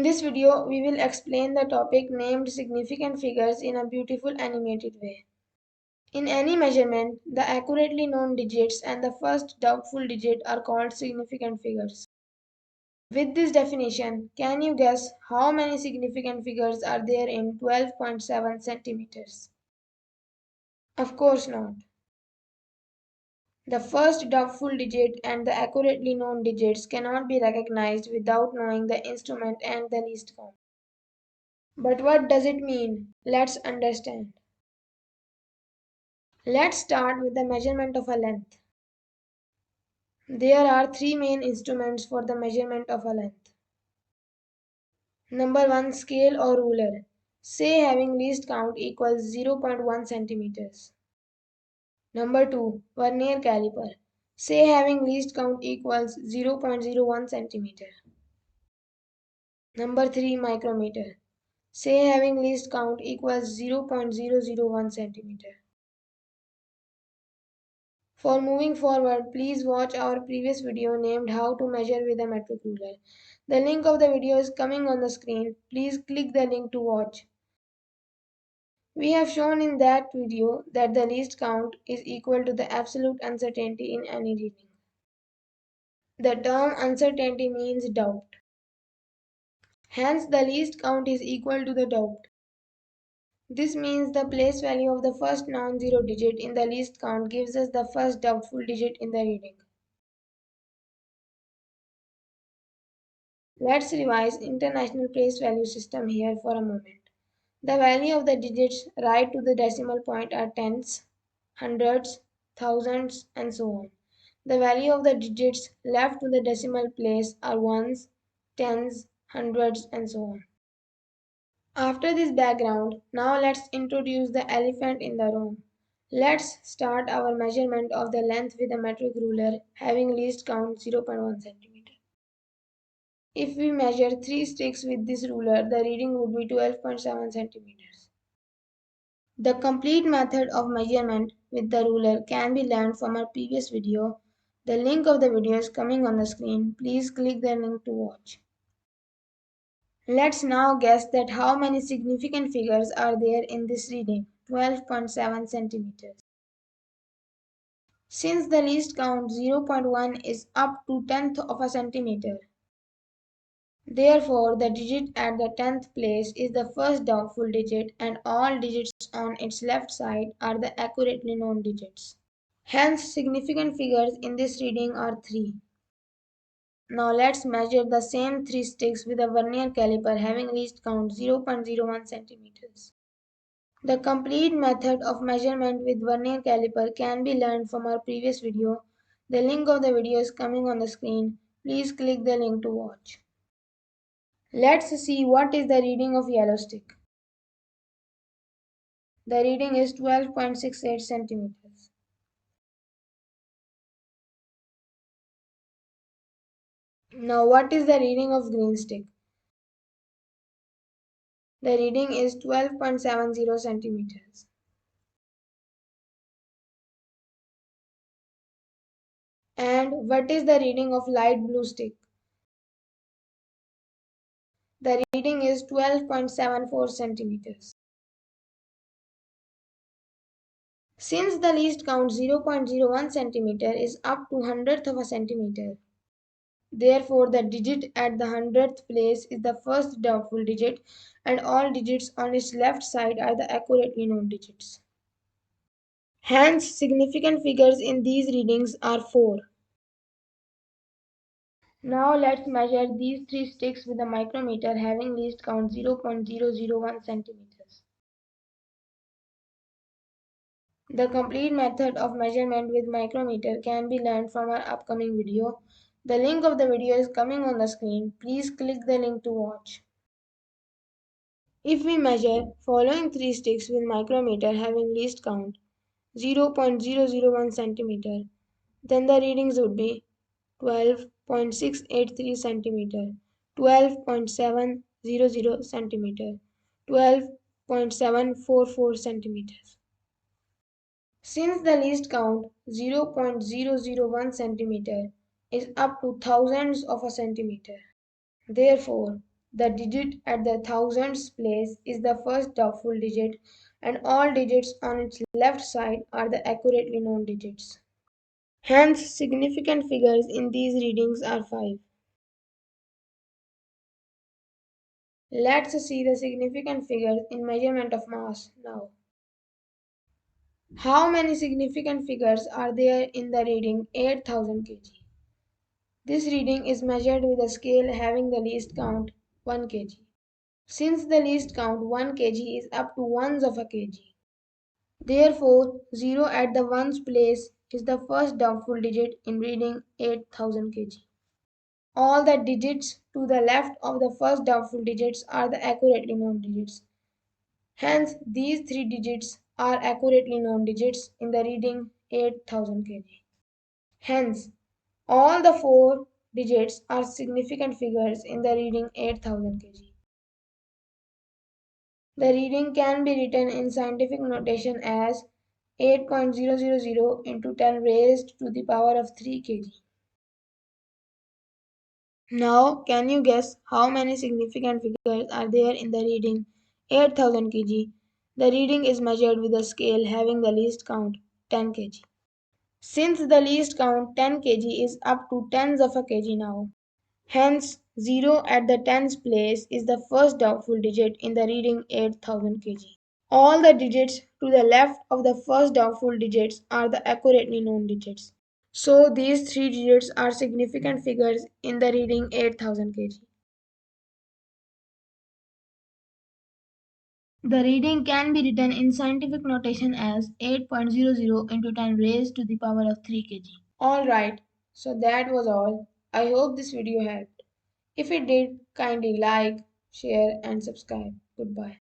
In this video, we will explain the topic named significant figures in a beautiful animated way. In any measurement, the accurately known digits and the first doubtful digit are called significant figures. With this definition, can you guess how many significant figures are there in 12.7 centimeters? Of course not. The first doubtful digit and the accurately known digits cannot be recognized without knowing the instrument and the least count. But what does it mean? Let's understand. Let's start with the measurement of a length. There are three main instruments for the measurement of a length. Number 1, scale or ruler. Say having least count equals 0.1 centimeters. Number 2, vernier caliper. Say having least count equals 0.01 centimeter. Number 3, micrometer. Say having least count equals 0.001 centimeter. For moving forward, please watch our previous video named How to Measure with a Metric Ruler. The link of the video is coming on the screen. Please click the link to watch. We have shown in that video that the least count is equal to the absolute uncertainty in any reading. The term uncertainty means doubt. Hence, the least count is equal to the doubt. This means the place value of the first non-zero digit in the least count gives us the first doubtful digit in the reading. Let's revise international place value system here for a moment. The value of the digits right to the decimal point are tens, hundreds, thousands, and so on. The value of the digits left to the decimal place are ones, tens, hundreds, and so on. After this background, now let's introduce the elephant in the room. Let's start our measurement of the length with a metric ruler having least count 0.1 centimeter. If we measure 3 sticks with this ruler, the reading would be 12.7 centimeters. The complete method of measurement with the ruler can be learned from our previous video. The link of the video is coming on the screen. Please click the link to watch. Let's now guess that how many significant figures are there in this reading, 12.7 centimeters. Since the least count 0.1 is up to 10th of a centimeter, therefore the digit at the 10th place is the first doubtful digit and all digits on its left side are the accurately known digits. Hence, significant figures in this reading are 3. Now let's measure the same 3 sticks with a vernier caliper having least count 0.01 centimeters. The complete method of measurement with vernier caliper can be learned from our previous video. The link of the video is coming on the screen. Please click the link to watch. Let's see what is the reading of yellow stick. The reading is 12.68 centimeters. Now what is the reading of green stick? The reading is 12.70 centimeters. And what is the reading of light blue stick? The reading is 12.74 centimeters. Since the least count 0.01 centimeter is up to 100th of a centimeter, therefore the digit at the 100th place is the first doubtful digit and all digits on its left side are the accurately known digits. Hence, significant figures in these readings are 4. Now let's measure these 3 sticks with a micrometer having least count 0.001 centimeters. The complete method of measurement with micrometer can be learned from our upcoming video. The link of the video is coming on the screen. Please click the link to watch. If we measure following 3 sticks with micrometer having least count 0.001 centimeter, then the readings would be 12.683 centimeter, 12.700 centimeter, 12.744 centimeters. Since the least count 0.001 centimeter is up to thousands of a centimeter, therefore The digit at the thousands place is the first doubtful digit, and all digits on its left side are the accurately known digits. Hence, significant figures in these readings are 5. Let's see the significant figures in measurement of mass now. How many significant figures are there in the reading 8000 kg? This reading is measured with a scale having the least count 1 kg. Since the least count 1 kg is up to ones of a kg, therefore 0 at the ones place is the first doubtful digit in reading 8000 kg. All the digits to the left of the first doubtful digits are the accurately known digits. Hence, these three digits are accurately known digits in the reading 8000 kg. Hence, all the four digits are significant figures in the reading 8000 kg. The reading can be written in scientific notation as 8.000 into 10 raised to the power of 3 kg. Now, can you guess how many significant figures are there in the reading 8000 kg? The reading is measured with a scale having the least count 10 kg. Since the least count 10 kg is up to tens of a kg now, hence 0 at the tens place is the first doubtful digit in the reading 8000 kg. All the digits to the left of the first doubtful digits are the accurately known digits. So these three digits are significant figures in the reading 8000 kg. The reading can be written in scientific notation as 8.00 into 10 raised to the power of 3 kg. Alright, so that was all. I hope this video helped. If it did, kindly like, share and subscribe. Goodbye.